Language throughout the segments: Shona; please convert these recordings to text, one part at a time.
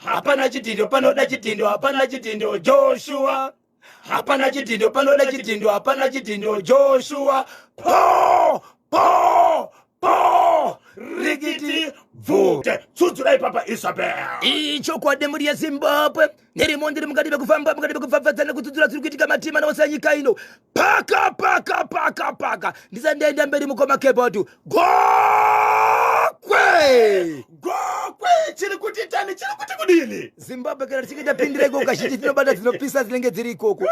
hapana chitindo panoda chitindo, hapana chitindo Joshua. Hapana chitindo panoda chitindo, hapana chitindo Joshua. Po rigiti vute tsutsurai papa Isabel. Icho kwa demuri ya Zimbabwe nerimo ndiri mukati bekufafadzana kutsutsura tsiri kuitika matima naonse anyika ino. Paka ndisandenda mberi mukoma keyboard Gokwe chiri kuti tani chiri kuti kudini Zimbabwe kana tichita pindira iko kashiti tinobata dzinopisa dzinenge dziri ikoko.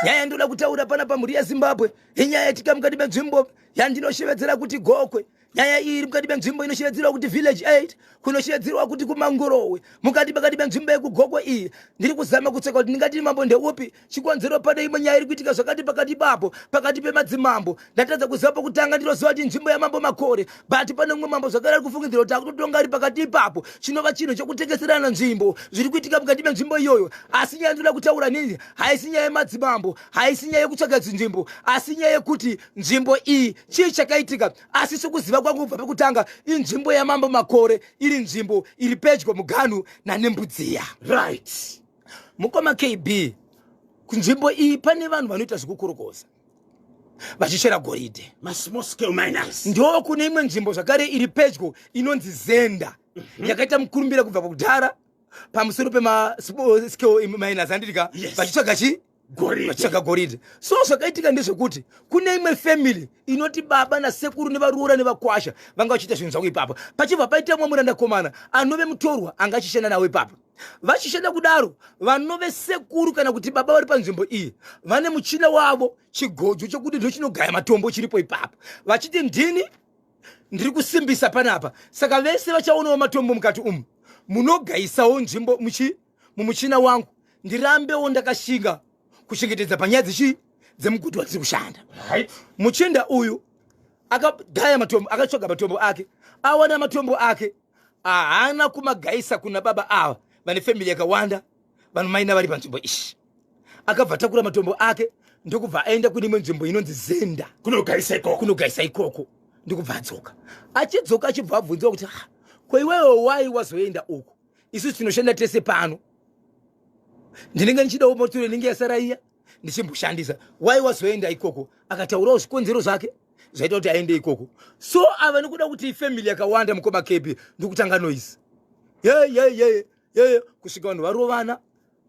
Nyaya ndoda kutaura pana pamuri ya Zimbabwe inyaya yatika mukati benzvimbo yandinoshevedzera kuti Gokwe. Nyaya iri mukati benzvimbo inoshevedzerwa kuti Village 8 kunoshevedzerwa kuti kuMangorowe mukati benzvimbo yekugokwe iyi ndiri kuzama kutseka kuti ndingati mambo ndeupi chikonzero pane imwe nyaya iri kuitika zvakati pakati papo pakati pemadzimambo ndatadza kuziva pokutanga ndinoziva kuti nzvimbo yamambo Makore but pane umwe mambo zvakare ari kufungidzira kuti akutotonga ari pakati ipapo chinova chinhu chokutengeserana nzvimbo zviri kuitika mukati menzvimbo iyoyo asi nyaya ndoda kutaura nini haisi nyaya yemadzimambo haisi nyaya yekutsvaga nzvimbo asi nyaya yekuti nzvimbo iyi chii chakaitika asi sokuziva kwangu kubva pekutanga inzvimbo yamambo Makore iri nzvimbo iri pedyo muGanu naNembudziya. Right. Mukoma KB kunzvimbo iyi pane vanhu vanoita zvekukorokoza vachichera goridhe Small scale miners. ndo kune imwe nzvimbo zvakare iri pedyo inonzi Zenda yakaita mukurumbira kubva pakudhara pamusoro pema small scale miners andidika vachitsvaga chi vachitsvaga goridhe. So zvakaitika ndezvekuti kune imwe family inoti baba nasekuru nevaruora nevakwasha vanga vachiita zvinhu zvavo ipapo pachibva paita mwe murandakomana anove mutorwa anga achishanda nawo ipapo. Vachishanda kudaro vanove sekuru kana kuti baba vari panzvimbo iyi vane muchina wavo chigojo chokuti ndo chinogaya matombo chiripo ipapo vachiti ndini ndiri kusimbisa panapa saka vese vachaonawo matombo mukati umu munogaisawo nzvimbo mumuchina wangu ndirambewo ndakashinga kuchengetedza panyaya dzemugutu watiri kushanda. Right. Muchinda uyu akagaya matombo akatsvaga matombo ake awana matombo ake haana kumagaisa kuna baba ava vane family yakawanda vanhu maina vari panzvimbo ishi akabva takura matombo ake ndokubva aenda kune imwe nzvimbo inonzi Zenda kunogaisa ikoko ndokubva adzoka achidzoka achibva abvunziwa kuti kwaiwewe wai wazoenda uku isusu tinoshanda tese pano ndinenge ndichidawo motoro inenge yasara iya ndichimboshandisa wai wazoenda ikoko akataurawo zvikonzero zvake zvaita kuti aende ikoko. So ava nekuda kuti ifamily yakawanda mukoma KB ndokutanga noise kusvika vanhu varovana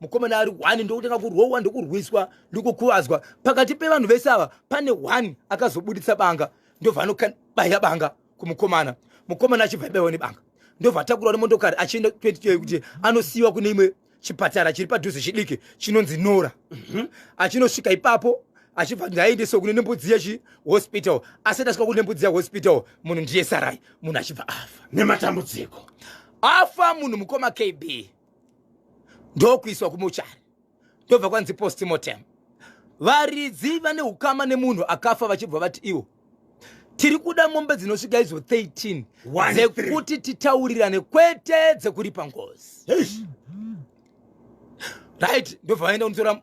mukomana ari 1 ndokutanga kurwowa ndokurwiswa ndokukuvadzwa pakati pevanhu vese ava pane 1 akazobuditsa banga ndobva anobaya banga kumukomana mukomana achibva abayiwa nebanga ndobva atakurwa nemotokari achienda kuti anosiyiwa kune imwe chipatara chiri padhuze chidiki chinonzi Nora. Achinosvika ipapo achibva ndaendeswa kune Nembudziya hospital asati asvika kune Nembudziya hospital munhu ndiye Sarai munhu achibva afa nematambudziko afa munhu mukoma KB ndokuiswa kumuchari ndobva kwanzi postmortem. Varidzi vane ukama nemunhu akafa vachibva vati iwo tiri kuda mombe dzinosvika izo 13 dzekuti titaurirane kwete dzekuripa ngozi. Right, ndobva vaenda kunotora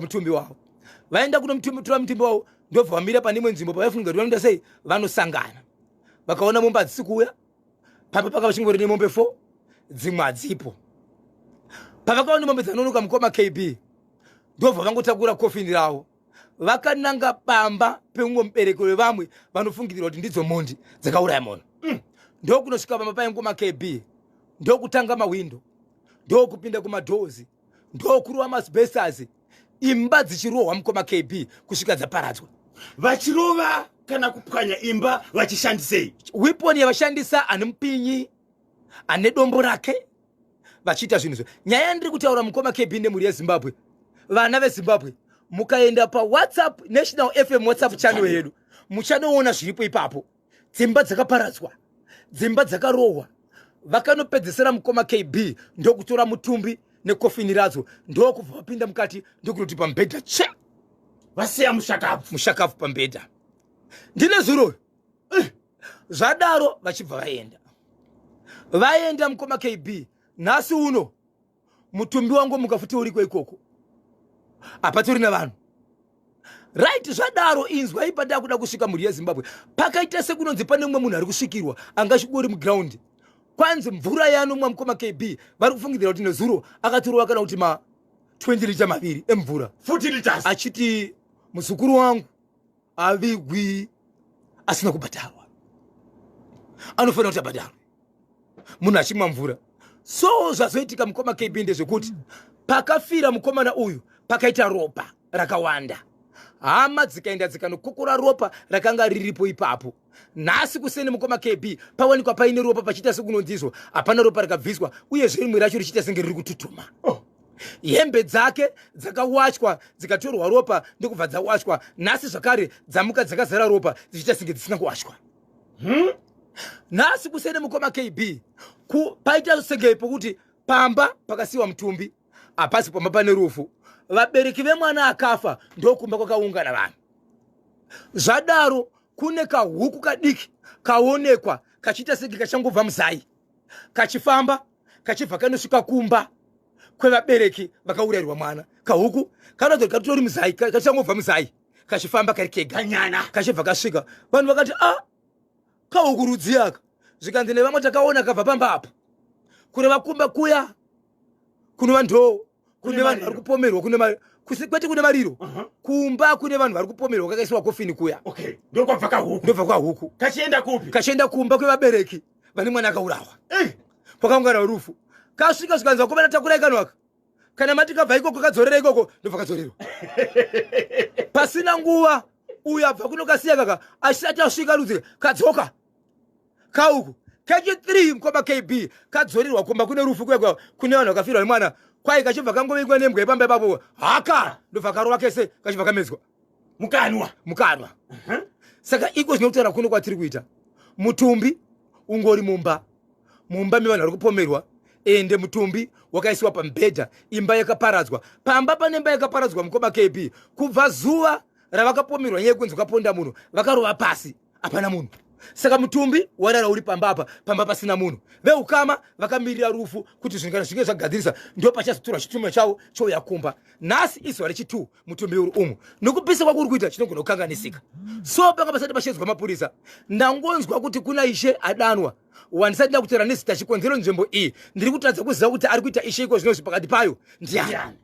mutumbi wavo vaenda kunotora mutumbi wavo ndobva vamira pane imwe nzvimbo pavaifunga kuti vanoenda sei vanosangana vakaona mombe hadzisi kuuya papa pakava chingori nemombe 4 dzimwe hadzipo pavakaona mombe dzanonoka mukoma KB ndobva vangotakura kofini ravo vakananga bamba peumwe mubereki wevamwe vanofungidzirwa kuti ndidzo mondi dzakauraya munhu. Ndokunosvika pamba paingoma KB ndokutanga mawindo ndokupinda kumadhozi ndokuruwa masibhestazi imba dzichirohwa mukoma KB kusvika dzaparadzwa. Vachirova kana kupwanya imba vachishandisei weapon yavashandisa ane mupinyi ane dombo rake vachiita zvinhu. Nyaya ndiri kutaura mukoma KB nemhuri yeZimbabwe vana veZimbabwe mukaenda paWhatsApp National FM WhatsApp channel yedu muchanoona zviripo ipapo dzimba dzakaparadzwa dzimba dzakarohwa vakanopedzesera mukoma KB ndokutora mutumbi nekofini radzo ndokubva vapinda mukati ndokunoti pambedha che vasiya mushakafu pambedha ndine zuro zvadaro vachibva vaenda mukoma KB. Nhasi uno mutumbi wangu mukafuti uriko ikoko hapatori navanhu. Right, zvadaro inzwa ipata kuda kusvika mhuri yeZimbabwe pakaita sekunonzi pane umwe munhu ari kusvikirwa anga chibori muground kwanzi mvura yanomwa mukoma KB vari kufungidzira kuti nezuro akatorwa kana kuti ma 20 lita maviri emvura 40 liters achiti muzukuru wangu avigwi asina kubhadharwa, anofanira kuti abhadharwe munhu achimwa mvura. So zvazoitika mukoma KB ndezvekuti pakafira mukomana uyu pakaita ropa rakawanda, hama dzikaenda dzikanokokora ropa rakanga riripo ipapo. Nhasi kuseni mukoma KB pawanikwa paine ropa pachiita sekunonzizwa hapana ropa rakabviswa, uyezve rimwe racho richiita senge riri kututuma. Hembe dzake dzakawachwa dzikatorwa ropa ndokubva dzawachwa. Nhasi zvakare dzamuka dzakazara ropa dzichiita senge dzisina kuwachwa. Nhasi kuseni mukoma KB paita senge pokuti pamba pakasiwa mutumbi, hapasi pamba pane rufu. Vabereki vemwana akafa ndokumba kwakaungana vanhu. Zvadaro kune kahuku kadiki kaonekwa kachiita senge kachangobva muzai, kachifamba kachibva kanosvika kumba kwevabereki vakaurairwa mwana. Kahuku kanotori katori muzai, kachangobva muzai kachifamba kari kega kanyana kachibva kasvika. Vanhu vakati kahuku rudzi aka, zvikanzi nevamwe takaona kabva pamba apa. Kureva kumba kuya kune vanhu kune vanhu vari kupomerwa, kwete kune mariro. Kumba kune vanhu vari kupomerwa kakaiswa kofini kuya. Okay, ndokubva kahuku. Ndobva kwahuku Kachienda kupi? kachienda kumba kwevabereki vane mwana akaurawa. Pakaungana rufu kasvika zvikanzi vakomana takurai kanhu aka, kana mati kabva ikoko kadzorera ikoko, ndobva kadzorerwa. Pasina nguva uyu abva kuno kasiya kaka asati asvika rudzi kadzoka kauku kechi3 mukoma KB kadzorerwa kumba kune rufu kuya kune vanhu vakafirwa nemwana. Kwai kachibva kangovigwa nembwa yepamba ipapo haka ndobva karova kese kachibva kamedzwa mukanwa. Saka iko zvinokutaura kuno kwatiri kuita. Mutumbi ungori mumba mevanhu vari kupomerwa, ende mutumbi wakaisiwa pamubhedha, imba yakaparadzwa. Pamba pane imba yakaparadzwa mukoma KB. Kubva zuva ravakapomerwa nyaya yekunzi kaponda munhu vakarova pasi hapana munhu. Saka mutumbi warara uri pamba pasina munhu. Veukama vakamirira rufu kuti zvinhu zvinge zvagadzirisa ndo pachazotora chitumo chavo chouya kumba. Nhasi izuva rechi2 mutumbi uri umu, nokupisa kwakuri kuita chinogona kukanganisika. So panga pasati pashedzwa mapurisa, ndangonzwa kuti kuna ishe adanwa wanisati nda kutaura nezita chikonzero nzvimbo iyi. Ndiri kutaridza kuziva kuti ari kuita ishe iko zvinozvi pakati payo ndiani.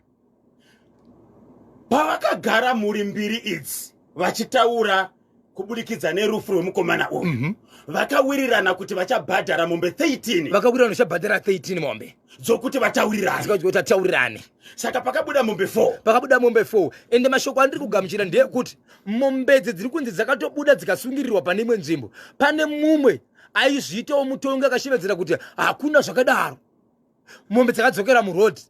Pavakagara muri mbiri idzi vachitaura kubudikidza nerufu rwemukomana uyu, vakawirirana kuti vachabhadhara mombe 13. Vakawirirana vachabhadhara 13 mombe dzokuti vataurirane. Saka pakabuda mombe 4. Ende mashoko andiri kugamuchira ndeyekuti mombe dziri kunzi dzakatobuda dzikasungirirwa pane imwe nzvimbo. Pane mumwe aizviitawo mutongi akashevedzera kuti hakuna zvakadaro. Mombe dzakadzokera murodhi,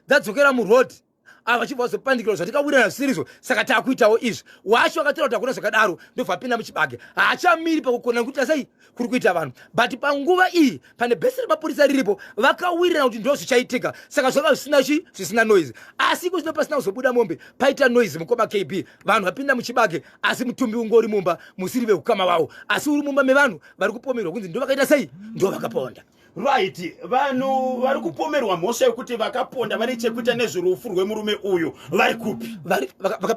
dzadzokera murodhi vachibva vazopandikirwa zvatikawirana zvisirizo. Saka taakuitawo izvi. Wacho akataura kuti hakuna zvakadaro ndobva apinda muchibage, haachamiri pakukona kuti sei kuri kuita vanhu. But panguva iyi pane bhesi remapurisa riripo, vakawirirana kuti ndo zvichaitika. Saka zvanga zvisina noise. Asi iko zvino pasina kuzobuda mombe paita noise mukoma KB. Vanhu vapinda muchibage asi mutumbi ungori mumba musiri vehukama wavo, asi uri mumba mevanhu vari kupomerwa kunzi ndo vakaita sei, ndo vakaponda. Right, vanhu vari kupomerwa mhosva yekuti vakaponda vane chekuita nezverufu rwemurume uyu vari kupi?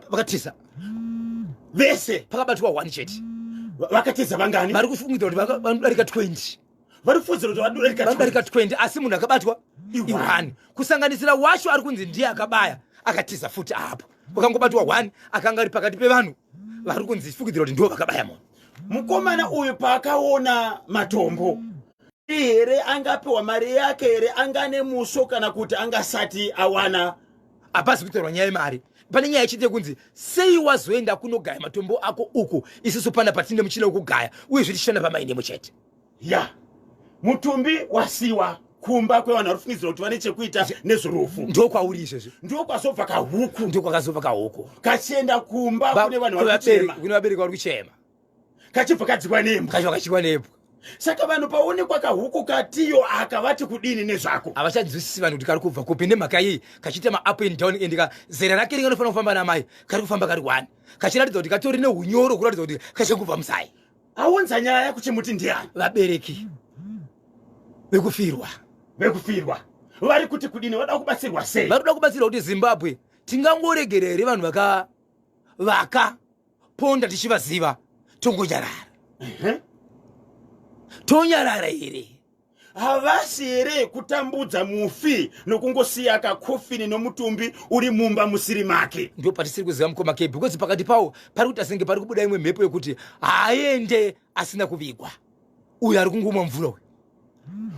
Vakatiza vese, pakabatwa 1 chete. Vakatiza vangani? Vari kufungidzwa kuti vanodarika 20. Vari kufungidzwa kuti vanodarika 20 asi munhu akabatwa i1, kusanganisira wacho ari kunzi ndiye akabaya akatiza futi apo. Pakangobatwa 1 akanga ari pakati pevanhu vari kunzi fungidzira kuti ndiwo vakabaya munhu. Mukomana uyu paakaona matombo here angapiwa mari yake here, angane muso kana kuti angasati awana? Hapasi kutorwa nyaya yemari. Pane nyaya yechite kunzi sei wazoenda kunogaya matombo ako uku isusu pana patine muchina wokugaya uye zvichishanda pamaine muchete. Mutumbi wasiwa kumba kwevanhu vari kufungidzira kuti vane chekuita nezverufu. Ndo kwauri izvozvo. Ndo kwazobva kahuku. Ndo kwakazobva kahuku kachienda kumba kune vanhu vari kuchema. Kune vabereki vari kuchema. Kachibva kadzikwa nembwa. Kachibva nembwa. Saka vanhu paonekwa kahuku katiyo akavati kudini nezvako. Havachanzwisisi vanhu kuti kari kubva kupi nemhaka iyi kachiita ma-up and down ende zera rake ringanofanira kufamba namai kari kufamba kari 1. Kachiratidza kuti katori neunyoro kuratidza kuti kachangobva musai. Aunza nyaya kuchimuti ndiani? Vabereki vekufirwa vari kuti kudini vada kubatsirwa sei? Vari kuda kubatsirwa kuti Zimbabwe tingangoregera here vanhu vakaponda tichivaziva tongonyarara. Tonyarara here. havasi here kutambudza mufi nokungosiya kakofini nomutumbi uri mumba musiri make. Ndio patisiri kuziva mukoma KB because pakati pawo pari kuti asenge pari kubuda imwe mhepo yekuti haende asina kuvigwa. Uyu ari kungomwa mvura uyu.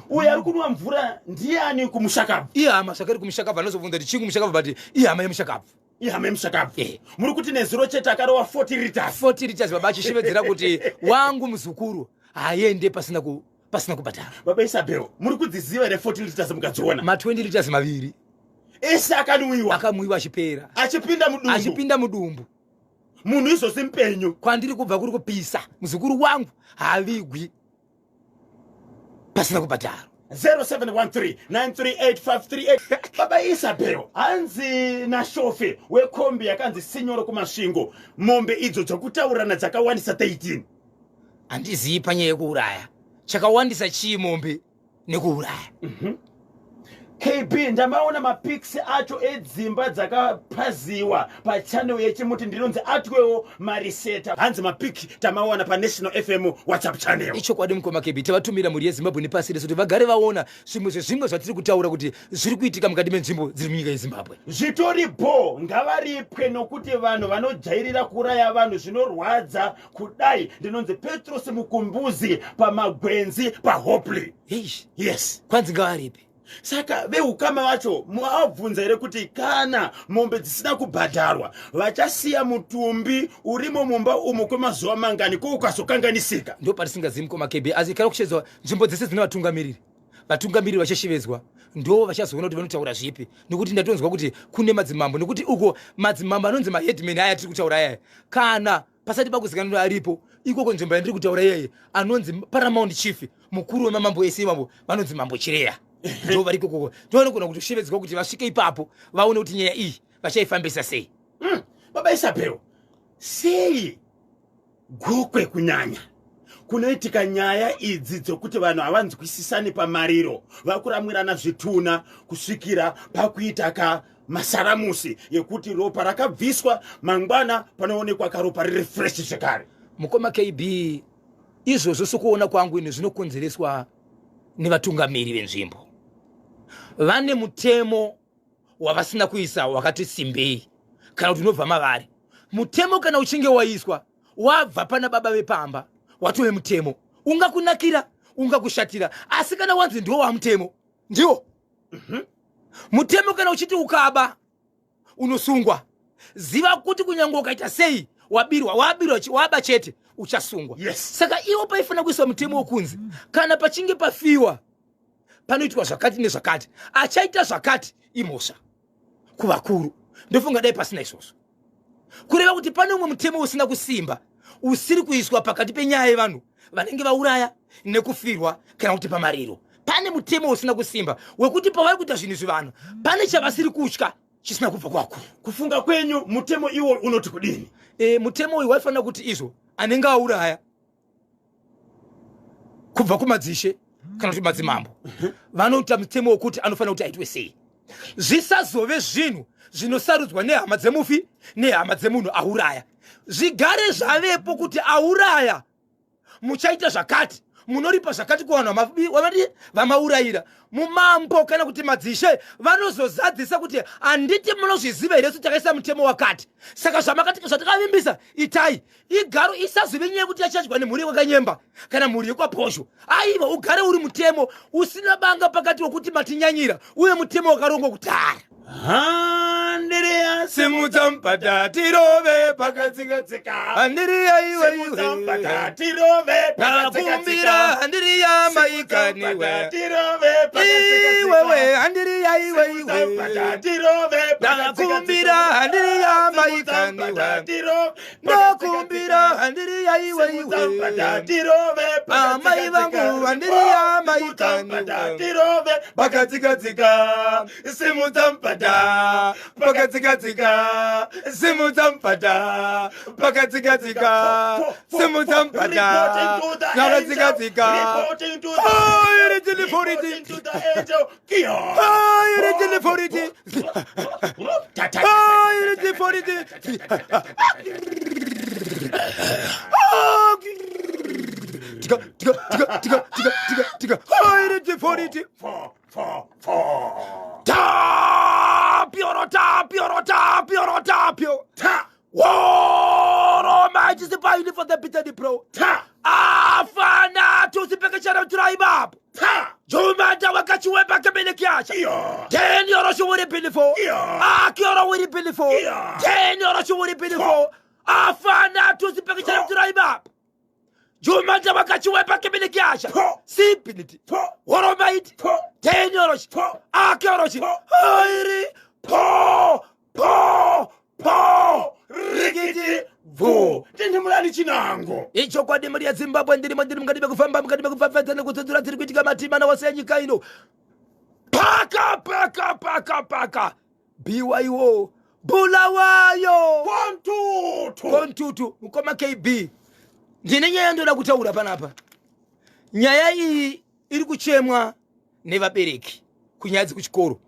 Uyu ari kunwa mvura ndiani kumushakabvu? Iye hama zvakari kumushakabvu anozobvunza kuti chii kumushakabvu but iye hama yemushakabvu. Ihama yemushakabvu. Muri kuti nezuro chete akarowa 40 liters. 40 liters baba achishevedzera kuti wangu muzukuru haende pasina kubhadhara. Baba Isabel, muri kudziziva here 40 liters mukadziona? Ma 20 liters maviri. Ese akanwiwa. Akamwiwa achipera. Achipinda mudumbu. Munhu izvozvi mupenyu. Kwandiri kubva kuri kupisa. Muzukuru wangu havigwi pasina kubhadhara. 0713-938-538. Baba Isabel, hanzi nashofe wekombi yakanzi Sinyoro kumasvingo. Mombe idzo dzokutaurana dzakawandisa 13. Handizivi panyaya yekuuraya. Chakawandisa chii mombe nekuuraya. KB ndamaona mapiksi acho edzimba dzakapaziwa pachannel yechimuti ndinonzi atwewo mariseta. Hanzi mapiki tamaona paNational FM WhatsApp channel. Icho kwadi mukoma KB tavatumira muri yeZimbabwe nepasi rese kuti vagare vaona zvimwe zvatiri kutaura kuti zviri kuitika mukati menzvimbo dziri munyika yeZimbabwe. Zvitoripo ngavaripwe nokuti vanhu vanojairira kuraya vanhu zvinorwadza kudai. Ndinonzi Petros Mukumbuzi pamagwenzi paHopley. Yes. Kwanzi ngavaripe. Saka veukama vacho muabvunza here kuti kana mombe dzisina kubhadharwa vachasiya mutumbi urimo mumba umo kwemazuva mangani ko ukazokanganisika. Ndo parisingazivi mukoma KB asi kana kushedzwa nzvimbo dzese dzine vatungamiriri vachashevedzwa ndo vachazoona kuti vanotaura zvipi nekuti ndatonzwa kuti kune madzimambo nekuti uko madzimambo anonzi maheadman aya tiri kutaura yaya kana pasati pakuzikanwa aripo ikoko nzvimbo yandiri kutaura yeye anonzi Paramount Chief mukuru wemamambo ese imambo vanonzi Mambo Chireya. Ndo vari kokoko ndonogona kuti ushevedzwa kuti vasvike ipapo vaone kuti nyaya iyi vachaifambisa sei. Baba Isabel, sei gokwe kunyanya kunoitika nyaya idzi dzokuti vanhu havanzwisisani pamariro vakuramirana zvituna kusvikira pakuita masaramusi yekuti ropa rakabviswa mangwana panoonekwa karopa riri fresh zvekare. Mukoma KB izvozvo sokuona kwangu ine zvinokonzereswa nevatungamiri venzvimbo. Vane mutemo wavasina kuisa wakati simbei kana kuti unobva mavari. Mutemo kana uchinge waiswa wabva pana baba vepamba watove mutemo ungakunakira ungakushatira asi kana wanzi ndiwo wamutemo ndiwo. Mutemo kana uchiti ukaba unosungwa. Ziva kuti kunyange ukaita sei waba chete uchasungwa. Saka iwo paifana kuiswa mutemo wokunzi kana pachinge pafiwa panoitwa zvakati nezvakati achaita zvakati imhosva kuvakuru. Ndofunga dai pasina izvozvo kureva kuti pane umwe mutemo usina kusimba usiri kuiswa pakati penyaya yevanhu vanenge vauraya nekufirwa kana kuti pamariro. Pane mutemo usina kusimba wekuti pavari kuita zvinhu zvevanhu pane chavasiri kutya chisina kubva kwakuru. Kufunga kwenyu mutemo iwo unoti kudini? Mutemo uyu waifanira kuti izvo anenge auraya kubva kumadzishe kana kuti madzimambo vanoita mutemo wekuti anofanira kuti aitwe sei. Zvisazove zvinhu zvinosarudzwa nehama dzemufi nehama dzemunhu auraya. Zvigare zvavepo kuti auraya muchaita zvakati munoripa zvakati kuvanhu vamaurayira. Mumambo kana kuti madzishe vanozozadzisa kuti handiti munozviziva here kuti takaisa mutemo wakati. Saka zvatakavimbisa itai igaro isazove nyaya kuti yachadya nemhuri wakanyemba kana mhuri yekwaposho. Aiva ugare uri mutemo usina banga pakati wokuti matinyanyira uye mutemo wakarongwa kutara. Handiria simudza mpata tirove pakatsikatsika handiria iwe tirove pakakumbira handiria maikaniwe iwewe handiria iwe pakakumbira handiria maikaniwe ndakumbira handiria iwe amai vangu handiria maikaniwe pakatsikatsika simudza mpata pakatsikatsika simudza mpata pakatsikatsika simudza mpata pakatsikatsika tika chitika hairi tiforiti tapio Almighty is fighting for the bitter pro. Afana tusipekeshana tribe. Jumata wakati wepa kemene kiacha. Then you're also worried before. Akiora worried before. Then you're also worried before. Afana tusipekeshana tribe. Jumata wakati wepa kemene kiacha. Simpinity. Almighty. Then you're also. Akiora. Hairi. Po. Rigidi vo tende mulali chinango icho kwa demari ya Zimbabwe ndiri mukadibe kufamba tene kutsedzura tiri kuitika matima na wase nyika ino paka BYO Bulawayo kontutu mukoma KB ndine nyaya ndoda kutaura panapa. Nyaya iyi iri kuchemwa nevabereki kunyaya dzekuchikoro.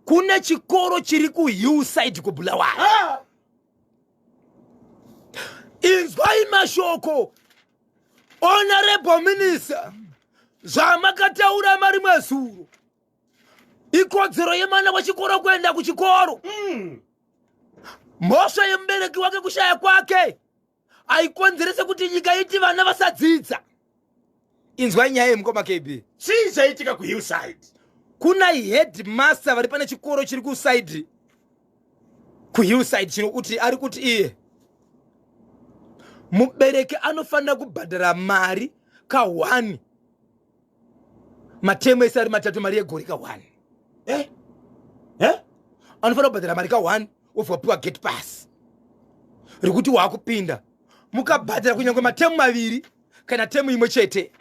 Kuna chikoro chiri kuhillside kubulawayo. Inzwai mashoko Honorable Minister zvamakataura mari mwezuro ikodzero yemwana wachikoro kuenda kuchikoro. Mhosva yemubereki wake kushaya kwake aikonzerese kuti nyika iti vana vasadzidza. Inzwai nyaya yemukoma KB. Chii chaitika kuhillside? Kuna headmaster vari pane chikoro chiri kuside kuhillside chinokuti ari kuti iye mubereki anofanira kubhadhara mari ka1 matemu ese ari matatu mari yegore ka1 anofanira kubhadhara mari ka1 ofwapiwa gate pass rikuti waakupinda mukabhadhara kunyange matemu maviri kana temu imwe chete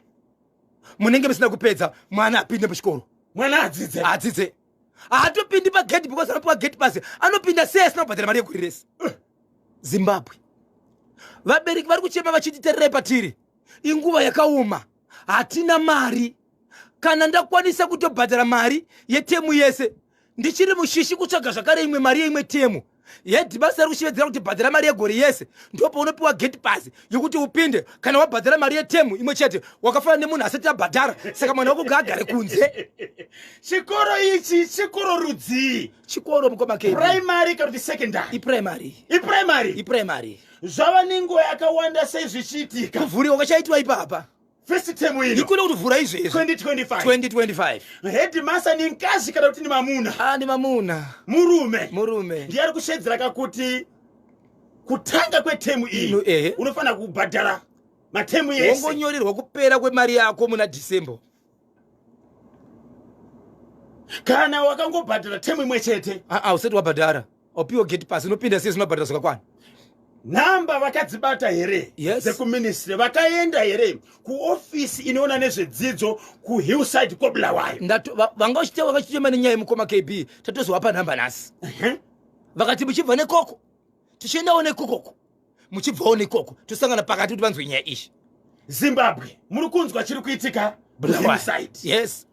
munenge musina kupedza mwana apinde muchikoro. Mwana adzidze haatopindi pagate because anopiwa gate pass anopinda sei asina kubhadhara mari yegore rese. Zimbabwe vabereki vari kuchema vachititerere patiri inguva yakauma hatina mari. Kana ndakwanisa kutobhadhara mari yetemu yese ndichiri mushishi kutsvaga zvakare imwe mari yeimwe temu hedhibasa ri kushevedzera kuti bhadhara mari yegore yese ndopo unopiwa gate pass yokuti upinde. Kana wabhadhara mari yetemu imwe chete wakafanana nemunhu asati abhadhara saka mwana wako ngaagare kunze. Chikoro ichi chikoro rudzii? Chikoro mukoma KB. Primary kana kuti secondary? Primary. Zvava nenguva yakawanda sei zvichiitika? Kuvhuriwa kwachaitwa ipapa first term ino ikuda kutovhura izvezvo 2025 headmaster ni mkazi kana kuti ni mamuna? Ni mamuna. Murume ndiye ari kushedzera kakuti kutanga kwetemu iyi unofanira kubhadhara matemu yese. Wongonyorerwa kupera kwemari yako muna December. Kana wakangobhadhara temu imwe chete usati wabhadhara upiwa gate pass unopinda sei zvinobhadhara zvakakwana. Namba vakadzibata here? Yes. Dzekuministry vakaenda here kuofisi inoona nezvedzidzo kuhillside kobulawayo? Vanga vachitema nenyaya yemukoma KB tatozowapa namba nhasi. Vakati muchibva nekoko tichiendawo nekokoko muchibvawo nekoko tosangana pakati kuti vanzwe nyaya izvi. Zimbabwe muri kunzwa chiri kuitika hillside? Yes.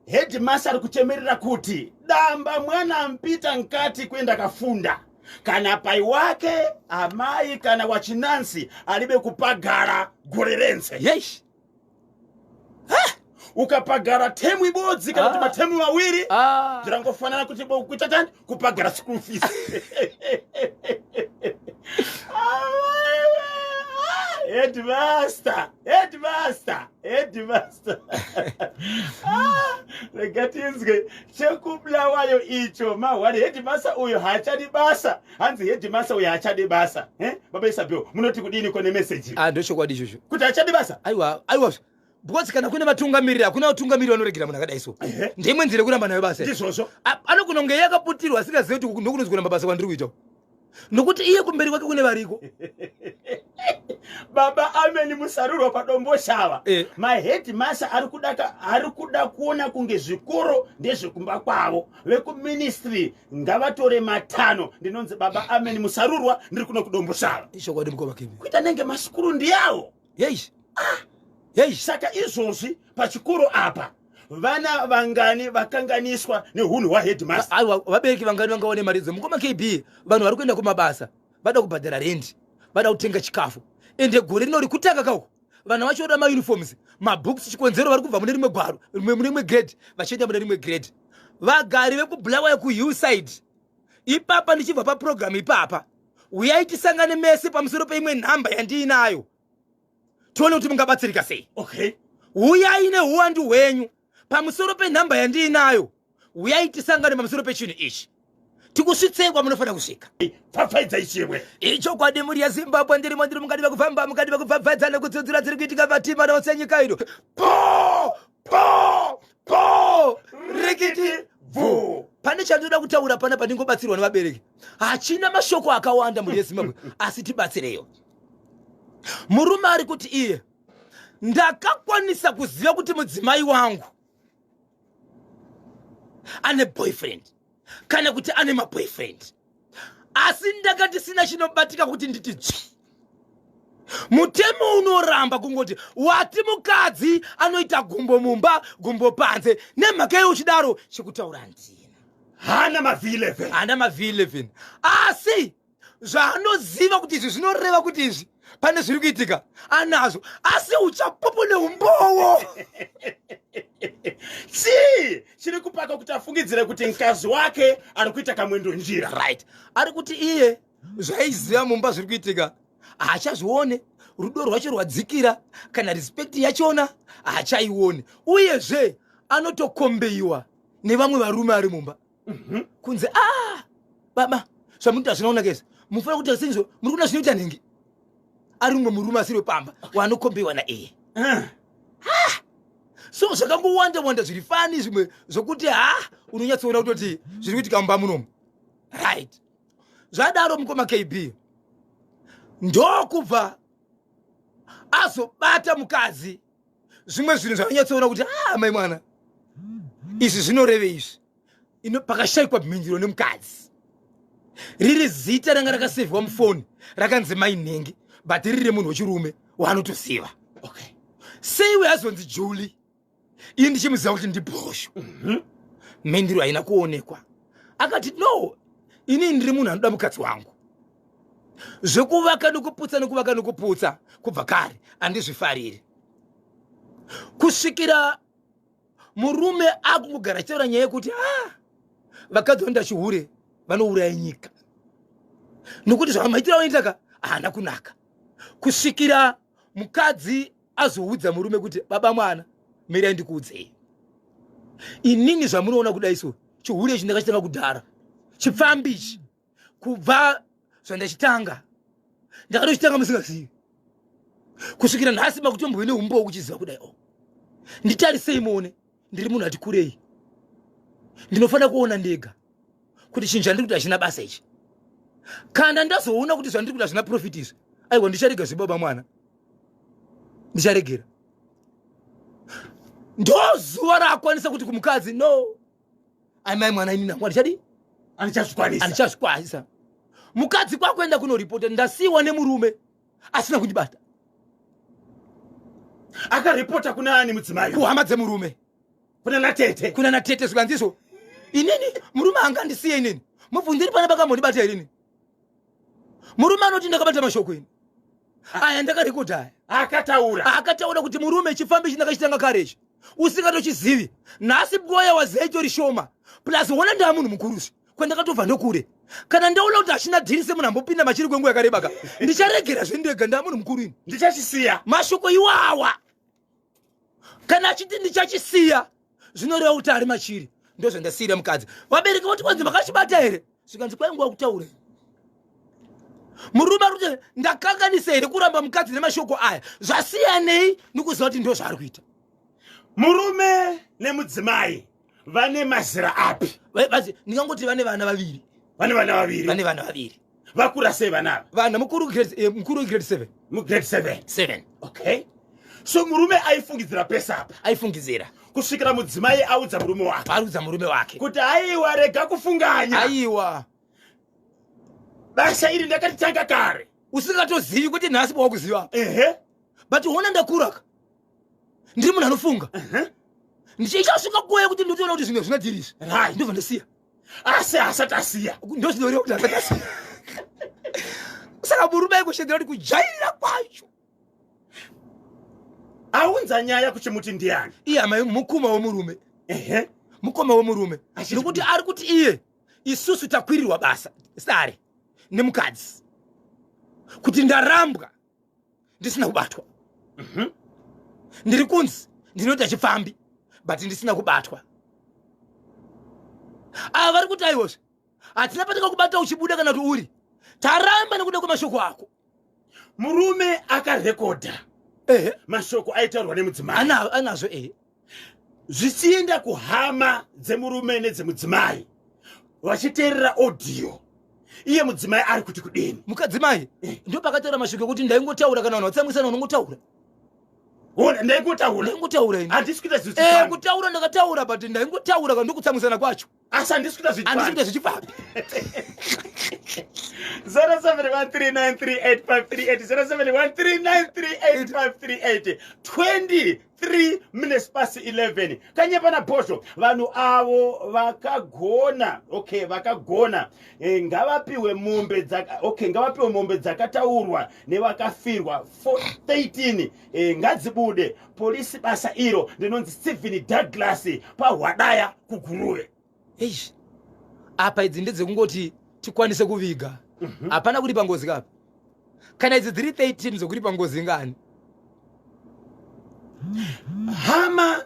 Headmaster ari kuchemerera kuti damba mwana mpita nkati kuenda kafunda kana pai wake amai kana wachinansi alibe kupagara gore rense. Yes. Ukapagara temu ibodzi kana kuti matemu mawiri zvirangofanana kuti kuita tani kupagara school fees. Headmaster. Regatinzwe chekubulawayo icho mahwari headmaster uyo haachadi basa. Hanzi headmaster uyo haachadi basa. Baba Isabel munoti kudini kone message? Ndochokwadi izvozvo. Kuti haachadi basa? Aiwa. Because kana kune vatungamiriri hakuna vatungamiriri vanoregera munhu akadai so. Ndimwe nzira yekuramba nayo basa. Ndizvozvo. Anogona kunge yakaputirwa asingazivi kuti ndokunonzi kuramba basa kwandiri kuita. Nokuti iye kumberi kwake kune variko. Baba Amen Musarurwa padombo shava. My headmaster ari kuda kuona kunge zvikoro ndezvekumba kwavo. Vekuministry ngavatore matano. Ndinonzi Baba Amen Musarurwa ndiri kuno kudombo shava. Ishokwadi mukoma KB. Kuita nenge masikuru ndiyawo. Yes. Saka izvozvi pachikoro apa vana vangani vakanganiswa nehunhu hwaheadmaster. Aiwa vabereki vangani vangaone mari dzo mukoma KB. Vanhu vari kuenda kumabasa vada kubhadhara rendi vada kutenga chikafu ende gore rino rikutanga kako vana vachiona mauniforms mabooks chikonzero vari kubva mune rimwe gwaro mune rimwe grade vachienda mune rimwe grade. Vagari vekubulawayo kuhillside ipapa ndichibva paprogramu ipapa uyai tisangane mese pamusoro peimwe nhamba yandiinayo tione kuti mungabatsirika sei. Okay. Uyai neuwandu hwenyu pamusoro penhamba yandiinayo uyai tisangane pamusoro pechinhu ichi tikusvitsei kwamunofanira kusvika. Pfapfaidza ichimwe icho kwadi muri yaZimbabwe ndirimo ndiri mukati mekufamba mukati mekupfapfaidza nekudzodzera dziri kuitika vatima nose nyika ino po rikiti bvu. Pane chandinoda kutaura pana pandingobatsirwa nevabereki. Hachina mashoko akawanda muri yeZimbabwe asi tibatsireyo. Murume ari kuti iye ndakakwanisa kuziva kuti mudzimai wangu ane boyfriend kana kuti ane maboyfriend asi ndakati sina chinobatika kuti nditi dzvi. Mutemo unoramba kungoti wati mukadzi anoita gumbo mumba gumbo panze nemhaka iyo uchidaro chekutaura ndina hana mav11 hana mav11 asi zvaanoziva kuti izvi zvinoreva kuti izvi pane zviri kuitika anazvo asi uchapopo neumbowo. chiri kupaka kuti afungidzire kuti mkazi wake ari kuita kamwendo njira. Right. Ari kuti iye zvaiziva mumba zviri kuitika haachazvione, rudo rwacho rwadzikira kana respect yachona haachaione, uyezve anotokombeiwa nevamwe varume ari mumba kunze baba zvamunoita zvinoona kese mufanira kuti sezvo muri kuona zvinoita nhingi ari mumwe murume asiri wepamba wanokombeiwa naiye. So zvakangowanda zviri fani zvimwe zvokuti unonyatsoona kutoti zviri kuitika mumba munomu. Right. Zvadaro mukoma KB ndokubva azobata mukadzi zvimwe zvinhu zvaanyatsoona kuti mai mwana izvi zvinoreve izvi pakashayikwa mhinduro nemukadzi. Riri zita ranga rakasevhwa mufoni rakanzi mainhengi but riri remunhu wechirume waanotoziva. Okay. Sei wehazonzi Julie ini ndichimuziva kuti ndibhosho. Mhinduro haina kuonekwa. Akati no ini ndiri munhu anoda mukadzi wangu. Zvekuvaka nekuputsa kubva kare handizvifariri. Kusvikira murume akungogara achitaura nyaya yekuti vakadzi vanoda chihure vanouraya nyika nokuti zvavamaitira vanitaka haana kunaka. Kusvikira mukadzi azoudza murume kuti baba mwana mirai ndikuudzei inini zvamunoona kudaiso chihure ichi ndakachitanga kudhara chipfambi ichi kubva zvandachitanga ndakatochitanga musingazivi kusvikira nhasi makutomboine umbo wokuchiziva kudai nditarisei muone ndiri munhu ati kurei ndinofanira kuona ndega kuti chinhu chandiri kuti hachina basa ichi. Kana ndazoona kuti zvandiri kuti hazvina profit izvi aiwa ndicharega zvibaba mwana ndicharegera. Ndozuva raakwanisa kuti kumukadzi no aimai mwana ini nangu handichazvikwanisa. Mukadzi kwakuenda kunoripota ndasiyiwa nemurume asina kundibata. Akaripota kuna ani mudzimai? Kuhama dzemurume. Kuna natete? Kuna natete zvikanzizvo. Inini murume angandisiye inini mubvunziri pane pakambondibata irini. Murume anoti ndakabata mashoko ini aya ndakarekodha aya akataura kuti murume chifambi ichi ndakachitanga kare ichi usingatochizivi nhasi mwoyo waziitori shoma plus wona ndaa munhu mukurusi kwandakatobva ndokure kana ndaona kuti hachina dhiri semunhu ambopinda machiri kwenguva yakareba ka ndicharegera zvendega ndaa munhu mukuru ini ndichachisiya mashoko iwawa kana achiti ndichachisiya zvinoreva kuti ari machiri ndozvandasiyira mukadzi. Vabereki voti kwanzi makachibata here zvikanzi kwainguva kutaure murume ari kuti ndakanganisa here kuramba mukadzi nemashoko aya zvasiyanei nikuziva kuti ndo zvaari kuita. Murume nemudzimai vane mazera api? Ndingangoti vane vana vaviri. Vane vana vaviri. Vakura sei vanava? Vana mukuru grade 7. Grade 7. Okay. So murume aifungidzira pesa apa? Aifungidzira. Kusvikira mudzimai audza murume wake. Audza murume wake. Kuti aiwa rega kufunganya. Aiwa. Basa iri ndakatitanga kare. Usingatozivi kuti nhasi wakuziva. But uona ndakuraka. Ndiri munhu anofunga. Ndichasvika kuya kuti ndotoona kuti zvinhu zvinadhirisa. Ndobva ndasiya. Asi asati asiya. Ndozvinoreva kuti asati asiya. Saka murume aikushedzera kuti kujairira kwacho aunza nyaya kuchimuti ndiani iye amai mukoma wemurume ehe mukoma wemurume nekuti ari kuti iye isusu takwirirwa basa sare nemukadzi kuti ndarambwa ndisina kubatwa ndiri kunzi ndinoita chifambi but ndisina kubatwa ava vari kuti aivozve hatina patika kubata uchibuda kana kuti uri taramba nekuda kwemashoko ako murume akarekodha mashoko aitaurwa nemudzimai anazvo zvichienda kuhama dzemurume nedzemudzimai vachiteerera audio iye mudzimai ari kuti kudini mukadzimai ndo pakataura mashoko ekuti ndaingotaura kana vanhu vatsamwisana unongotaura ndaingotaura handisi kuita zvichifambi kutaura ndakataura but ndaingotaura kana ndokutsamwisana kwacho asi handisi kuita handisi kuita zvichifambi 0713938538 23 minutes past 11 kanyepana posho vanhu avo vakagona ngavapiwe mombe dzakataurwa nevakafirwa 13 ngadzibude polisi basa iro ndinonzi Stephen Douglas pahwadaya kuguruve apa idzi ndedzekungoti tikwanise kuviga hapana kuti pangozi kapi kana idzi dziri 13 zokuti pangozi ngani hama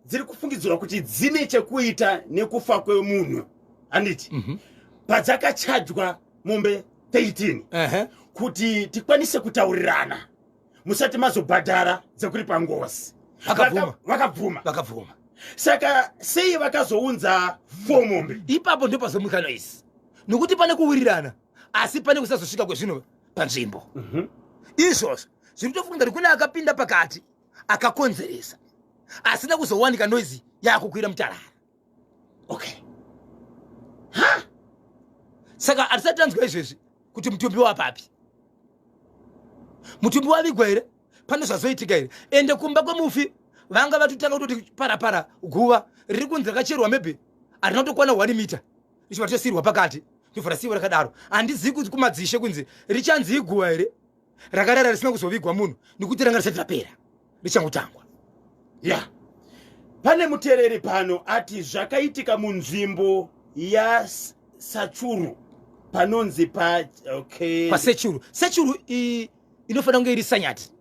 dziri kufungidzirwa kuti dzine chekuita nekufa kwemunhu handiti padzakachajwa mombe 13 kuti tikwanise kutaurirana musati mazobhadhara dzekuri pangozi vakabvuma saka sei vakazounza 4 mombe ipapo ndo pazomukana isi nokuti pane kuwirirana asi pane kusazosvika kwezvino panzvimbo izvozvo zviri kutofunga kuti kune akapinda pakati akakonzeresa asina kuzowanika noizi yakukwira mutarara saka hatisati tanzwa izvezvi kuti mutumbi wapapi mutumbi wavigwa here pane zvazoitika here ende kumba kwemufi vanga vatotanga kutoti parapara guva riri kunzi rakacherwa mebhe harina kutokwana 1 mita ichiva tosirwa pakati ndovhara sivo rakadaro handizivi kuti kumadzishe kunzi richanzi iguva here rakarara risina kuzovigwa munhu nekuti ranga risati rapera richangotangwa pane muteereri pano ati zvakaitika munzvimbo yasachuru panonzi pasechuru sechuru inofanira kunge iri sanyati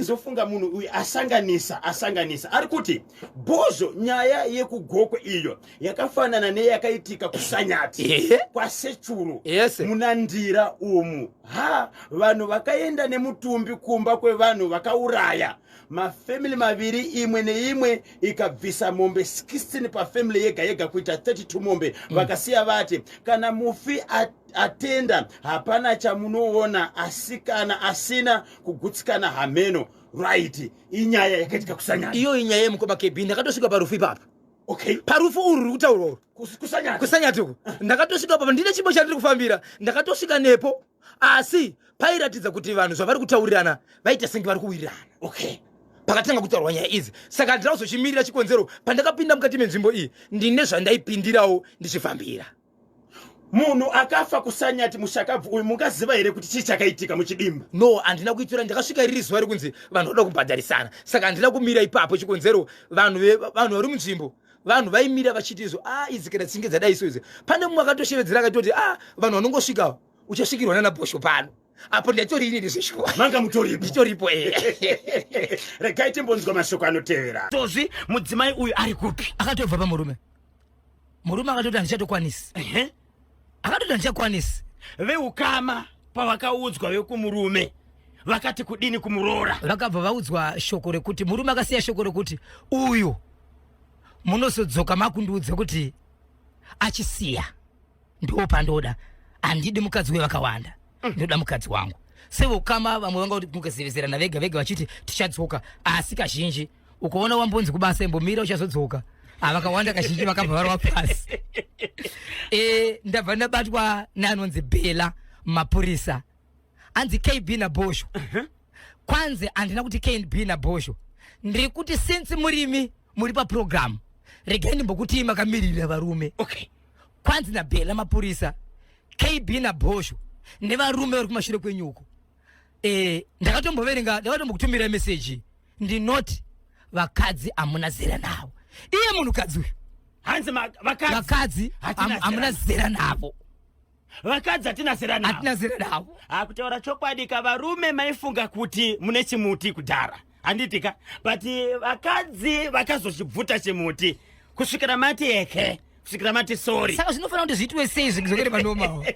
zofunga munhu uyu asanganisa ari kuti bhozvo nyaya yekugokwe iyo yakafanana neyakaitika kusanyati kwasechuru muna ndira umu vanhu vakaenda nemutumbi kumba kwevanhu vakauraya mafamily maviri imwe neimwe ikabvisa mombe 16 pafamily yega yega kuita 32 mombe vakasiya vati kana mufi atenda hapana chamunoona asikana asina kugutsikana hameno right inyaya yakaitika kusanyati iyo inyaya yemukoma KB ndakatosvika parufu ipapo parufu uru ruri kutaurwa kusanyati uku ndakatosvika papa ndine chibo chandiri kufambira ndakatosvika nepo asi pairatidza kuti vanhu zvavari kutaurirana vaita senge vari kuwirirana pakatanga kutaurwa nyaya idzi saka handina kuzochimirira chikonzero pandakapinda mukati menzvimbo iyi ndine zvandaipindirawo ndichifambira munhu akafa kusanyati mushakabvu uyu mungaziva here kuti chii chakaitika muchidimbu no handina kuitora ndakasvika riri zuva rekunzi vanhu vada kubhadharisana saka handina kumira ipapo chikonzero vanhu vari munzvimbo vanhu vaimira vachiti izvo idzi kana dzinge dzadai iso idzi pane mumwe akatoshevedzera akatoti vanhu vanongosvika uchasvikirwa nanabhosho pano apo ndaitorini ndizveshuwa manga mutoripo nditoripo regai timbonzwa mashoko anotevera tozvi mudzimai uyu ari kupi akatobva pamurume akatoti handichatokwanisi akatoti handichatokwanisi veukama pavakaudzwa vekumurume vakati kudini kumuroora vakabva vaudzwa shoko rekuti murume akasiya shoko rekuti uyu munozodzoka makundiudze kuti achisiya ndo pandoda handidi mukadzi wevakawanda ndoda mukadzi wangu seukama vamwe vanga kuti mukazivezerana vega vega vachiti tichadzoka asi kazhinji ukaona wambonzi kubasa imbomira uchazodzoka vakawanda kazhinji vakabva varwa pasi ndabva ndabatwa neanonzi Bela mapurisa anzi KB naBhosho kwanzi handina kuti KB naBhosho ndiri kuti since murimi muri paprogramu regai ndimbokuti makamirira varume kwanzi naBela mapurisa KB naBhosho nevarume vari kumashure kwenyuko ndakatombokutumira message ndinoti vakadzi amuna zera nawo iye munhukadzi uyu hanzi vakadzi amuna zera navo vakadzi hatina zera navo kutaura chokwadi varume maifunga kuti mune chimuti kudhara handitika but vakadzi vakazochibvuta chimuti kusvikira mati eke kusvikira mati sorry saka zvinofanira kuti zviitwe sei zvizokere panomawo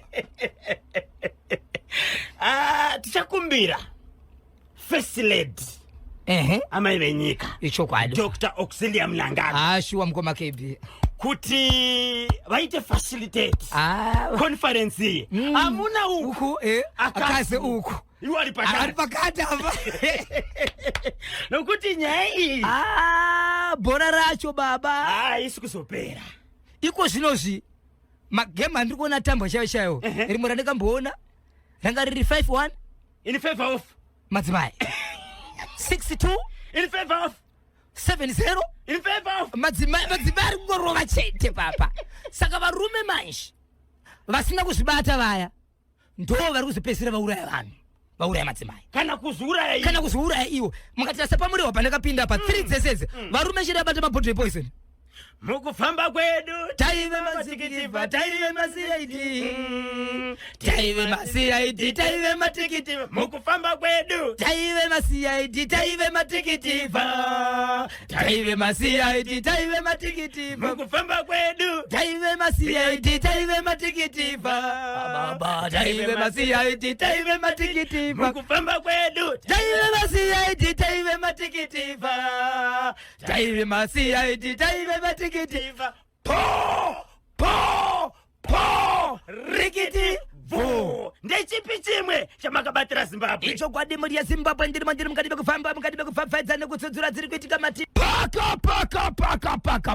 tichakumbira first lady amai venyika ichokwadi Dr. Auxilia Mlangana ashuwa mukoma KB kuti vaite facilitate conference iyi amuna uku akaze uku iwari pakati apa nokuti nyaya iyi bhora racho baba isi kuzopera iko zvinozvi magemu andiri kuona tambwa chaiyo chaiyo rimwe randakamboona ranga riri 5-1 in favor of madzimai 6-2 in favor of 7-0 in favor of madzimai ari kungorova chete papa saka varume manje vasina kuzvibata vaya ndo vari kuzopedzisira vauraya vanhu vauraya madzimai kana kuzouraya iwo mukatarisa pamuriwo pandakapinda pa 3 dzeseze varume chete abata mabhodhoro epoison mukufamba kwedu taive matikitifa taive masiraiti taive masiraiti taive matikiti mukufamba kwedu taive masiraiti taive matikitifa taive masiraiti taive matikitifa mukufamba kwedu taive masiraiti taive matikitifa baba taive masiraiti taive matikitifa mukufamba kwedu taive masiraiti taive matikitifa taive masiraiti taive matikitifa po rikiti vo ndechipi chimwe chamakabatira Zimbabwe icho kwadimuri yeZimbabwe ndiri mukati bekufamba mukati bekufafadza nekutsudzura dziri kuitika mati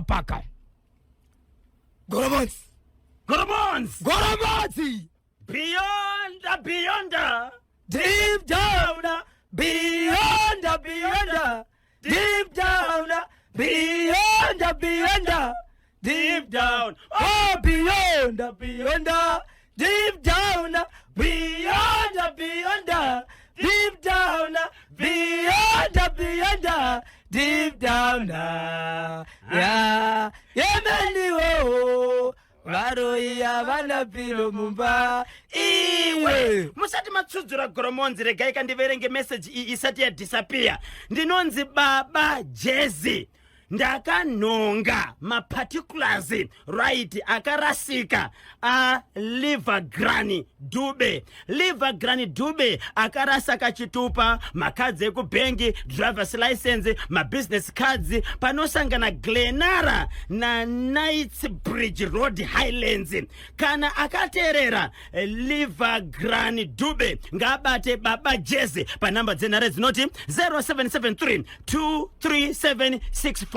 paka Goromons beyond deep down beyond deep down beyond deep down oh beyond deep down beyond deep down beyond deep down yemeniwo varoiya vana pilo mumba iwe musati matsudzura Goromonzi regai kandiverenge message iyi isati yadisappear ndinonzi baba Jezi ndakanhonga maparticulars right akarasika Livergrani Dube akarasa kachitupa makadzi ekubhengi driver's license mabusiness cards panosangana Glenara na Knightsbridge Road Highlands kana akateerera Livergrani Dube ngabate baba Jezi panamba dzenhare dzinoti 0773 237 642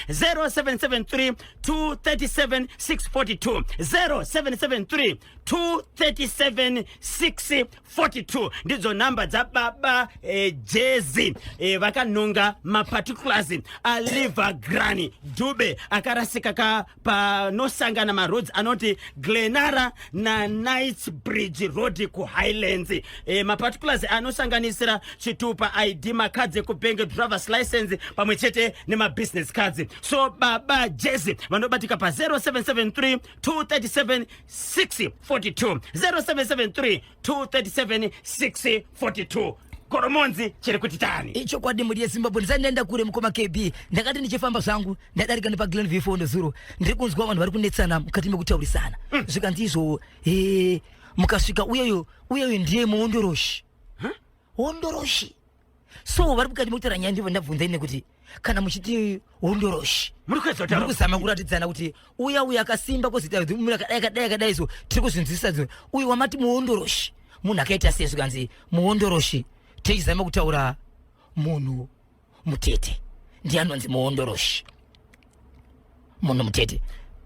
0773 237 642 0773 237 642 ndidzo namba dzababa Jezi vakanhonga maparticulars Livergrani Dube akarasika panosangana maroads anoti Glenara na Knightsbridge Road ku Highlands maparticulars anosanganisira chitupa ID makadzi ekubhengi driver's license pamwe chete nemabusiness cards so baba Jezi vanobatika pa 0773 237 642 0773 237 642 Goromonzi chiri kuti tani icho kwadimuri yeZimbabwe ndisati ndaenda kure mukoma KB ndakati ndichifamba zvangu ndadarika nepa Glenview 4 ndiri kunzwa vanhu vari kunetsana mukati mekutaurisana zvikanzizvo mukasvika uyeyo ndiye muondoroshi ondoroshi so vari mukati mekutaura nyaya ndibva ndabvunza ine kuti kana muchiti ondoroshi muri kuzama kuratidzana kuti uya akasimba kozita munhu akadai so tiri kuzvinzwisisa uyu wamati muondoroshi munhu akaita sei zvikanzi muondoroshi tichizama kutaura munhu mutete ndianonzi muondoroshi munhu mutete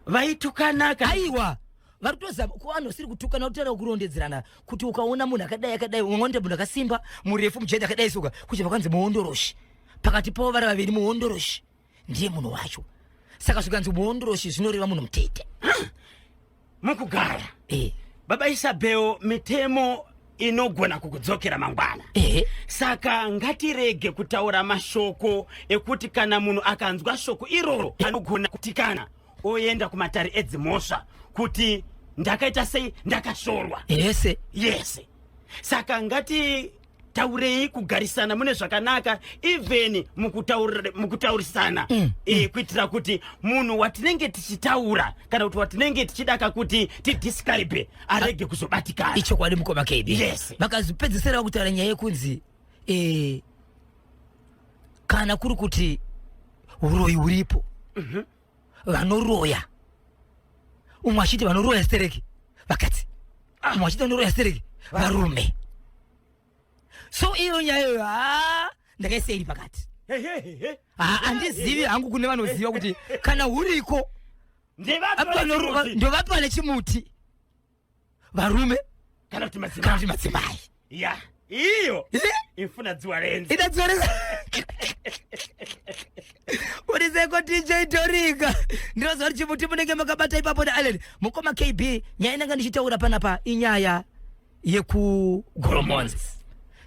vaitukanaka aiwa vari kutozama kuvanhu siri kutukana kutaura kurondedzerana kuti ukaona munhu akadai umwe munhu akasimba murefu mujeti akadai soka kuchibva kwanzi muondoroshi pakati pavo vari vaviri muondoroshi ndiye munhu wacho saka zvikanzi muondoroshi zvinoreva munhu mutete mukugara baba Isabel mitemo inogona kukudzokera mangwana. Saka ngatirege kutaura mashoko ekuti kana munhu akanzwa shoko iroro anogona kutikana oenda kumatare edzimhosva kuti ndakaita sei, ndakashorwa. Yes. Saka ngati taurei kugarisana mune zvakanaka, even mukutaurisana kuitira kuti munhu watinenge tichitaura kana kuti watinenge tichidaka kuti tidescribe arege kuzobatikana. Icho kwadi mukoma KB. Yes. Vakazopedzisira kutaura nyaya yekunzi kana kuri kuti uroyi uripo. Vanoroya. Umwe achiti vanoroya stereki vakati. Umwe achiti vanoroya stereki varume. So iyo nyayo ndakaisei pakati. Andizivi hangu kune vanoziva kuti kana uriko ndovapa nechimuti varume kana kuti madzimai. Ya iyo infuna dziwa renzi. Ida dziwa renzi. Urizeko DJ Torika ndinoziva kuti chimuti munenge makabata ipapo nealeni mukoma KB. Nyaya inanga ndichitaura panapa inyaya yekugoromonzi.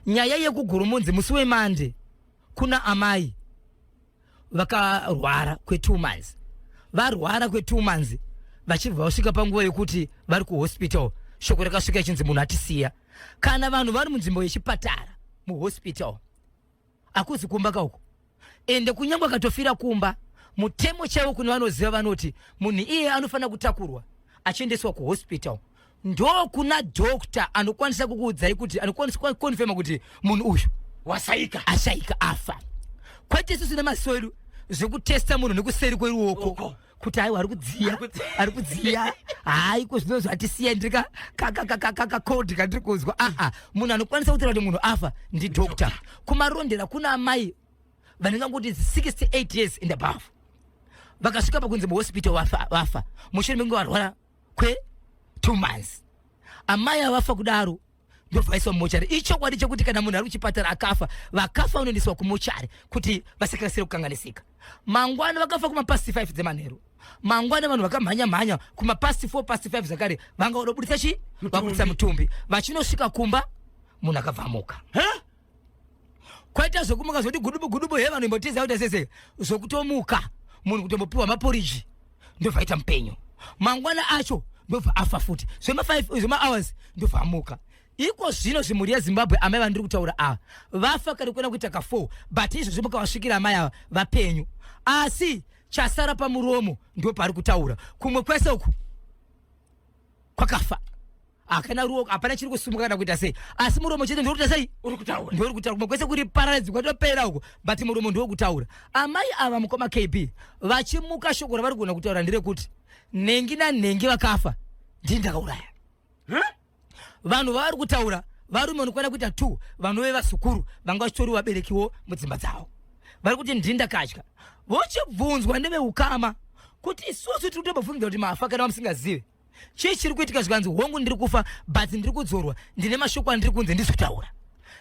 Nyaya yekugoromonzi musi wemande kuna amai vakarwara kwe2 months. Varwara kwe2 months vachibva vasvika panguva yekuti vari kuhospital. Shoko rakasvika chinzi munhu atisiya. Kana vanhu vari munzvimbo yechipatara muhospital akuzi kumba kauko ende kunyangwa katofira kumba mutemo chaiwo kune vanoziva vanoti munhu iye anofanira kutakurwa achiendeswa kuhospital. Ndo kuna doctor anokwanisa kukuudzai kuti anokwanisa kukonfirma kuti munhu uyu ashaika afa. Kwete isusu nemaziso edu zvekutesta munhu nekuseri kweruoko kuti hai ari kudziya hai kuzvinonzi atisiya ndika kakakodi kandiri kuzwa. Munhu anokwanisa kutaura kuti munhu afa ndi doctor. Kumarondera kuna amai vanenge kuti 68 years and above vakasvika pakunzi muhospital vafa mushure menge varwara kwe2 months. Amai avafa kudaro ndobvaiswa mumochari. Ichokwadi chekuti kana munhu ari kuchipatara akafa vakafa unoendeswa kumochari kuti vasakarasire kukanganisika. Mangwana vakafa kumapasti 5 dzemanheru. Mangwana vanhu vakamhanya kumapasti 4 pasti 5 zakare vanga unobudisa chi vakubudisa mutumbi vachinosvika kumba munhu akabvamuka. Kwaita zvokumuka zvoti gudubu he vanhu imbotiza kuti sese zvokutomuka munhu kutombopiwa maporiji ndobvaita mupenyu. Mangwana acho ndobva afa futi zvema hours ndobva amuka. Iko zvino zvimhuri yeZimbabwe amai vandiri kutaura vafa kare kuenda kuita ka4 but izvo zvomuka vasvikira amai ava vapenyu. Asi chasara pamuromo ndo pari kutaura. Kumwe kwese uku kwakafa. Akana ruoko hapana chiri kusumuka kana kuita sei. Asi muromo chete ndiri kuita sei uri kutaura. Ndiri kutaura kumwe kwese kuri paralyzed kwatopera uko but muromo ndiri kutaura. Amai ava mukoma KB vachimuka shoko ravari kuona kutaura ndire kuti nengi nanengi vakafa ndindakauraya. Vanhu vari kutaura varume vanokwana kuita 2 vanhu vevasukuru vanga vachitori vaberekiwo mudzimba dzavo vari kuti ndindakatya. Vochibvunzwa neveukama kuti isusu tiri kutobvunza kuti mafa kana vamusingazive chii chiri kuitika zvikanzi hongu ndiri kufa but ndiri kudzorwa ndine mashoko andiri kunze ndizokutaura.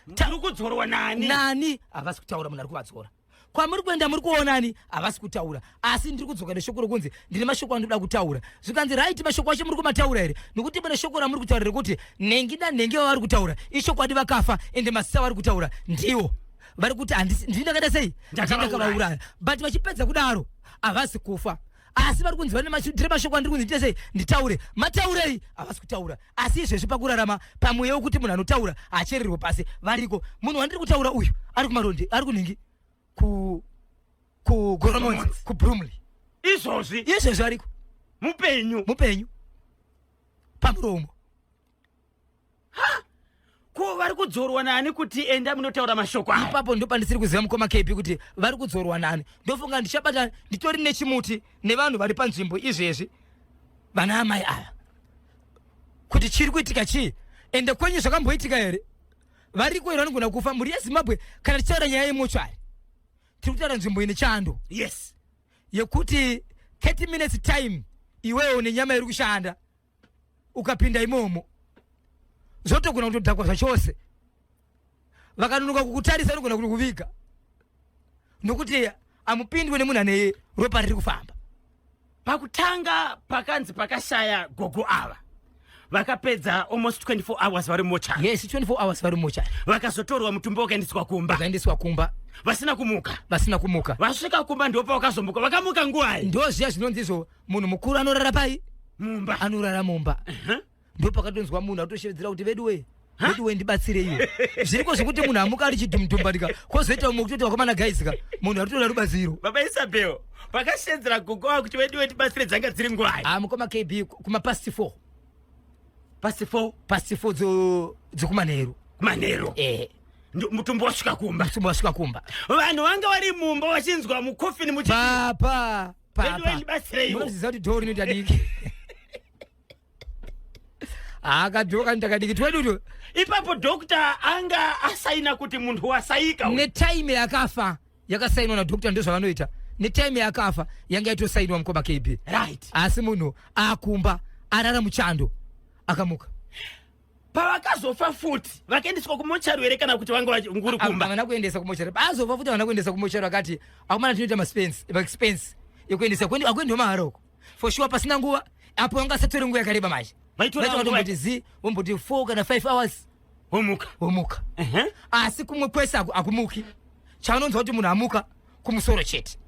Ndiri kudzorwa nani havasi kutaura munhu ari kuvadzora. Kwamuri kuenda muri kuonani havasi kutaura asi ndiri kudzoka neshoko rokunzi ndine mashoko andoda kutaura. Zvikanzi right mashoko acho muri kumataura here nekuti mune shoko ramuri kutaura rekuti nengi nanengi vavari kutaura ishokwadi vakafa ende masisa vari kutaura ndiwo vari kuti ndindakaita sei ndakavauraya but vachipedza kudaro havasi kufa asi vari kunzi ndire mashoko andiri kunzi ndite sei nditaure mataurei havasi kutaura asi izvezvi pakurarama pamweyo kuti munhu anotaura hachererwa pasi variko. Munhu wandiri kutaura uyu ari kumaronde ari kunhingi kugoromonzi kuBrumley izvozvi ariko mupenyu pamuromo. Ko vari kudzorwa nani kuti enda munotaura mashoko aya. Ipapo ndo pandisiri kuziva mukoma KB kuti vari kudzorwa nani. Ndofunga ndichabata nditori nechimuti nevanhu vari panzvimbo izvezvi vana amai aya kuti chiri kuitika chii ende kwenyu zvakamboitika here. Variko here vanogona kufa. Mhuri yeZimbabwe kana tichaura nyaya yemochari tiri kutaura nzvimbo ine chando yekuti 30 minutes time iwewo nenyama iri kushanda ukapinda imomo zvotogona kutodhakwa zvachose. Vakanonoka kukutarisa vanogona kukuviga nokuti amupindwe nemunhu ane ropa riri kufamba. Pakutanga pakanzi pakashaya gogo ava vakapedza almost 24 hours vari mochari. Yes, 24 hours vari mochari. Vakazotorwa mutumbi wakaendeswa kumba. Vakaendeswa kumba. Vasina kumuka. Vasina kumuka. Vasvika kumba ndipo vakazombuka. Vakamuka nguwai. Ndo zviya zvinonzizvo munhu mukuru anorara pai? Mumba. Anorara mumba. Ndo pakadonzwa munhu atoshevedzera kuti veduwe. Veduwe ndibatsire iwe. Zviriko zvokuti munhu amuka ari chidhumudhumbarika. Kozoita umwe kutoti wakomana gaizika. Munhu aritoda rubatsiro. Baba Isabel, vakashedzera gogo wako kuti veduwe tibatsire dzanga dziri nguwai. Mukoma KB kuma past 4. Past 4 dzokumanheru. Kumanheru. Mutumbi wasvika kumba. Mutumbi wasvika kumba. Vanhu vanga vari mumba vachinzwa mukofini muchiti. Papa. Veduwe ndibatsire iwe. Unoziva kuti dhoo rinoti adiki. Akadzoka ndakadiki twedudu. Ipapo dokta anga asaina kuti munhu wasaika. Netime yakafa yakasainwa na dokta ndozvavanoita. Netime yakafa yanga itosainwa mukoma KB. Right. Asi munhu akumba arara muchando akamuka. Pavakazofa futi vakaendeswa kumochari here kana kuti vanga nguri kumba. Vana kuendesa kumochari. Bazofa futi vana kuendesa kumochari vakati akumana tinoita expense yekuendesa akwendi maharoko. For sure pasina nguva apo vanga satori nguva yakareba manje. Vaitomboti 4 kana 5 hours homuka. Asi kumwe kwese akumuki. Chaunonzwa kuti munhu amuka kumusoro chete.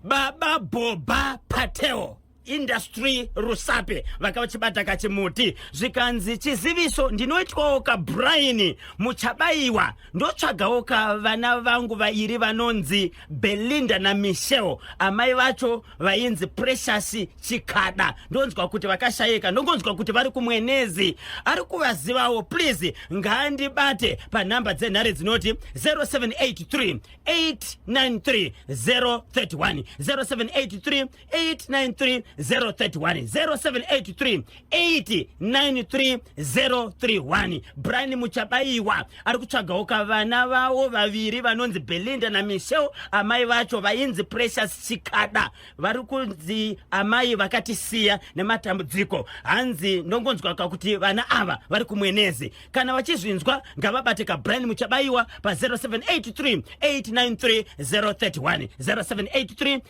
Baba Boba Pateo Industry Rusape vakavachibata kachimuti zvikanzi chiziviso ndinoitwawo kaBrian muchabaiwa ndotsvagawo vana vangu vairi vanonzi Belinda naMichelle amai vacho vainzi Precious Chikada ndonzwa kuti vakashayika ndongonzwa kuti vari kumwenezi ari kuvazivawo please ngandibate panhamba dzenhare dzinoti 0783 893 031 0783 893 031 0783 893 Brian muchabaiwa ari kutsvagawo vana vavo vaviri vanonzi Belinda naMichelle amai vacho vainzi Precious Chikada vari kunzi amai vakatisiya nematambudziko hanzi ndongonzwa kuti vana ava vari kumwenezi kana vachizvinzwa ngavabate kaBrian muchabaiwa pa 0783 893 031 0783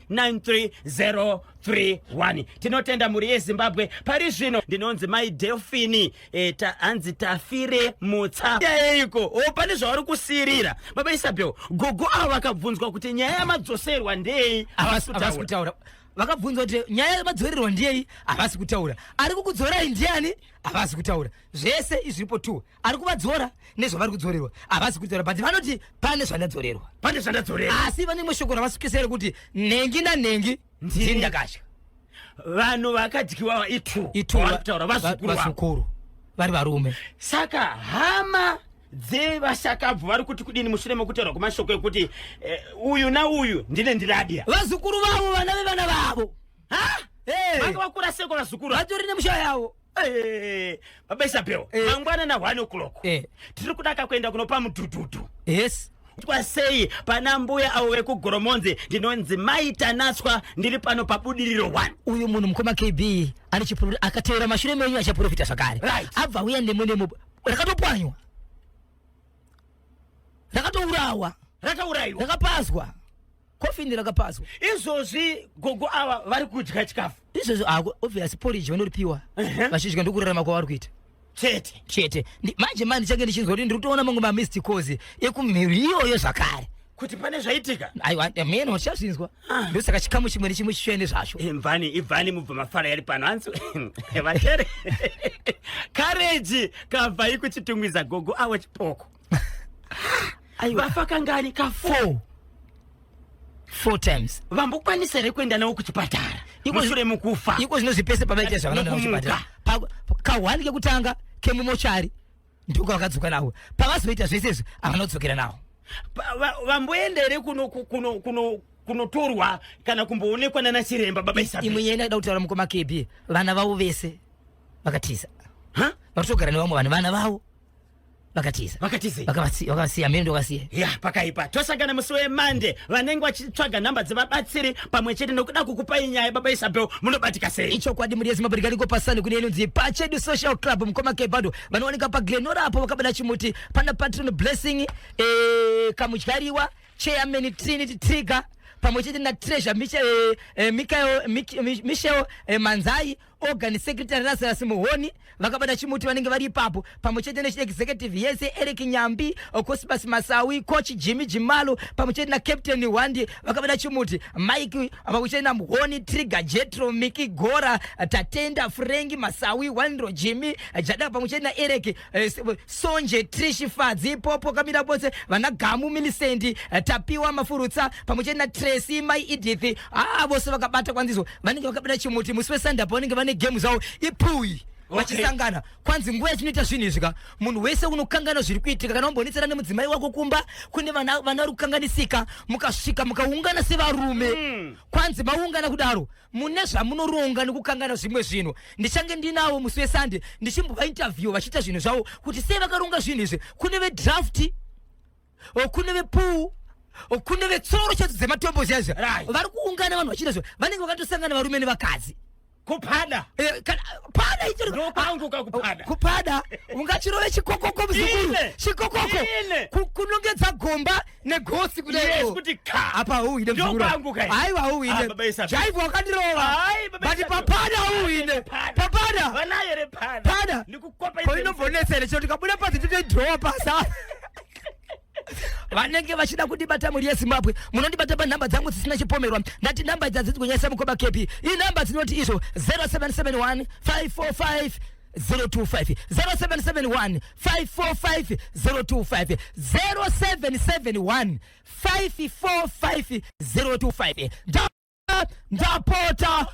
893 031 tinotenda muri yeZimbabwe pari zvino ndinonzi mai Delphine hanzi tafire mutsa yaiko pane zvavari kusirira Baba Isabel gogo ava vakabvunzwa kuti nyaya yamadzoserwa ndei havasi kutaura vakabvunzwa kuti nyaya yamadzorerwa ndei havasi kutaura ari kukudzorai ndiani havasi kutaura zvese izvipo 2 ari kuvadzora nezvavari kudzorerwa havasi kutaura but vanoti pane zvandadzorerwa asi vane mashoko ravasi kusere kuti nhengi nanhengi ndini ndakatya vanhu vakadyiwa ikutaura vazukuru vari varume saka hama dzevashakabvu vari kuti kudini mushure mekutaura kwamashoko ekuti uyu nauyu ndine ndiradya vazukuru vavo vana vevana vavo vanga vakura seko vazukuru vatori nemusha yavo Baba Isabel mangwana na 1 o'clock tiri kudaka kuenda kunopa mudhudhudhu yes twasei pana mbuya avo vekugoromonzi ndinonzi maitanatswa ndiri pano pabudiriro 1 uyu munhu mukoma KB ane chiprofita akateera mashure menyu achaprofita zvakare abva uya nemwe rakatopwanywa rakatourawa rakaurayiwa rakapazwa kofini rakapazwa izvozvi gogo ava vari kudya chikafu izvozvo obvious porridge vanoripiwa vachidya ndokurarama kwavari kuita chete manje mani change ndichinzwa kuti ndiri kutoona mamwe mamissed cause ekumhiri iyoyo zvakare kuti pane zvaitika aiwa mene wachazvinzwa ndosaka chikamu chimwe nechimwe chichene zvazvo ibvani mubva mafara yari pano hanzi vachere kareji kabva ikuchitungwiza gogo avo chipoko vafa kangani ka4 times vambokwanisa here kuenda nawo kuchipatara mushure mukufa iko zvinozvipese pavaita zvavanoda kuchipatara ka1 kekutanga kemumochari ndiko vakadzoka nawo pavazoita zvese izvi havanodzokera nawo vamboenda here kunotorwa kana kumboonekwa nana chiremba Baba Isabel imwe nyaya ndada kutaura mukoma KB vana vavo vese vakatiza vatogara nevamwe vanhu vana vavo vakasiya mendo vakasiya pakaipa tosangana musi wemande vanenge vachitsvaga nhamba dzevabatsiri pamwe chete nokuda kukupai nyaya Baba Isabel munobatika sei ichokwadi muri yeZimbabwe riko pasani kune inonzi Pachedu Social Club mukoma kebado vanowanika paglenora apo vakabada chimuti pana patron blessing kamudyariwa chairman Trinity Trigger pamwechete na Treasure Michel Manzai, Organ Secretary Lazarus Muhoni vakabata chimuti vanenge vari ipapo pamwechete ne executive yese Eric Nyambi, Cosmas Masawi, coach Jimmy Jimalo pamwechete na captain Wandi vakabata chimuti, Mike pamwechete na Muhoni, Trigger Jetro, Miki Gora, Tatenda Frengi Masawi, Wandro Jimmy Jada pamwechete na Eric Sonje Trish Fadzi Popo kamira bose vana Gamu Milisendi Tapiwa Mafurutsa pamwechete na Tracy Mai Edith vose vakabata kwanziso vanenge vakabata chimuti musiwe sanda vanenge vane game zao ipui vachisangana kwanzi nguva yachinoita zvinhu izvi ka munhu wese unokangana zviri kuitika kana wambonetsera nemudzimai wako kumba kune vana vari kukanganisika mukasvika mukaungana sevarume kwanzi maungana kudaro mune zvamunoronga nekukangana zvimwe zvinhu ndichange ndinavo musi wesande ndichimbova interview vachiita zvinhu zvavo kuti sei vakaronga zvinhu izvi kune vedrafti kune vepuu kune vetsoro chadzo dzematombo ziyazvi vari kuungana vanhu vachiita zvo vanenge vakatosangana varume nevakadzi kupada pada ichiro ndopanguka kupada ungachirove chikokoko muzukuru chikokoko kunongedza gomba negosi kudai kuti ka apa uine muzukuru aiwa uine jaivu wakandirova but papada uine papada vanayere pada nikukopa koinombonetsere chero tikabuda pasi titoidrowa pasa vanenge vachida kundibata muri yeZimbabwe munondibata panhamba dzangu dzisina chipomerwa ndati nhamba idzi hadzisi kunyanyisa mukoba kepi inhamba dzinoti izvo 0771 545 025 0771 545 025 0771 545 025 ndapota